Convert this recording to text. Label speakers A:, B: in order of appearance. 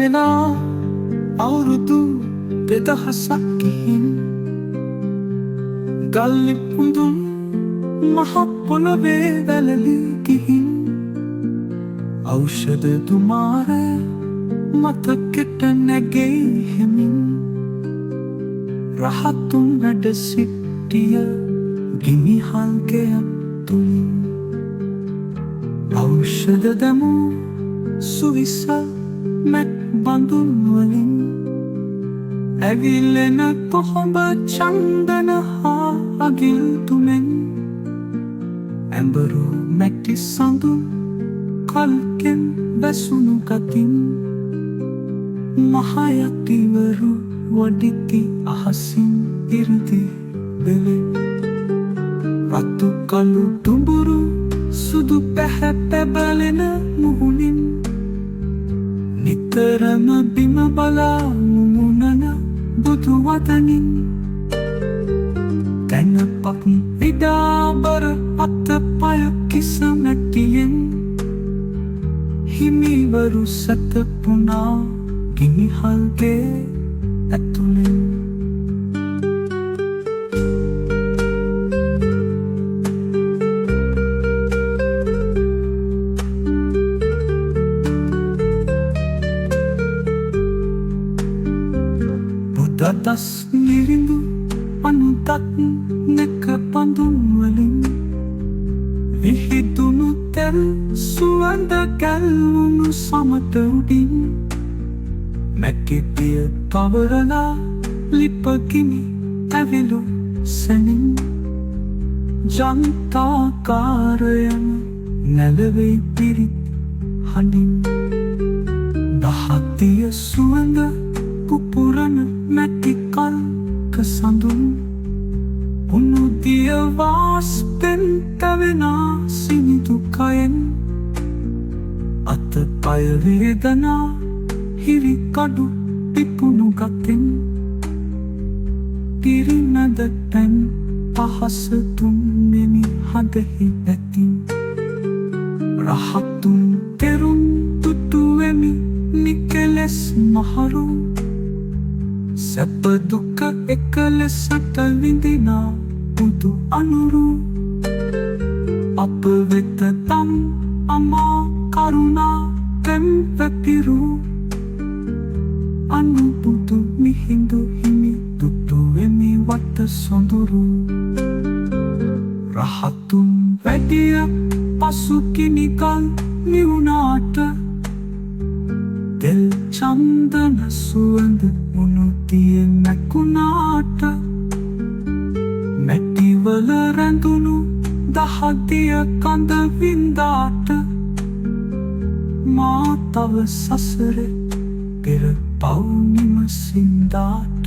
A: වෙලා අවුරුදු 2000ක් ගිහින් ගල්ලි පුඳුන් මහ පොළවේ වැළලී ගිහින් ඖෂධ තුමාර මතකෙට නැගෙයි හෙමින් රහතුන් වැඩ සිටිය ගිනි හල්කයක් තුලින් ඖෂධ දැමූ සුවිසල් මැට් බඳුන් වලින් ඇවිලෙන කොහොඹ චන්දන හා අගිල් තුමෙන් ඇඹරු මැටි සඳුන් කල්කෙන් බැසුණු ගතින් මහයතිවරු වඩිති අහසින් ඉරදි බෙලෙ රතු කළු දුඹුරු සුදු පැහැපැබලෙන මුහුණින් නිතරම බිම බලා මුමුණන බුදු වදනින් තැනපක් විඩාබර අතපය කිස නැටියෙන් හිමිවරු සැතපුණා ගිනිහල්ගේ ඇතුළෙන් බුදදස් නිරිඳු අනුදත් නැක පඳුන් වලින් විහිදුණු තෙල් සුවඳ ගැල්වුණු සමත උඩින් මැකිපිය තවරලා ලිපගිනි ඇවිලු සැනින් ජනතාකාරයම නැලවෙයි පිරිත් හඬින් දහතිය සුවඳ පුපුරන මැටි කල්ක සඳුන් උනුදිය වාස්පෙන් තැවෙනා සිනිදු කයෙන් අතපය වේදනා හිරිකඩු පිපුණු ගතෙන් පිරිමැද තැන් පහස තුන්නෙමි හදෙහි නැතින් රහතුන් තෙරුන් තුටුවෙමි නිකලෙස් මහරු සැප දුක එකලෙසට විඳිනා බුදු අනුරු අප වෙත තම් අමා කරුණා තෙම් පැතිරු අනුබුදු මිහිඳු හිමි දුටුවෙමි වත සොඳුරු රහතුන් වැඩිය පසු කිනිකල් නිවුණාට තෙල් චන්දන සුවඳ මුනුතිය නැකුණාට මැටිවල රැඳුණු දහදිය කඳ වින්දාට මා තව සසරේ පෙර පව් නිමසින්දාට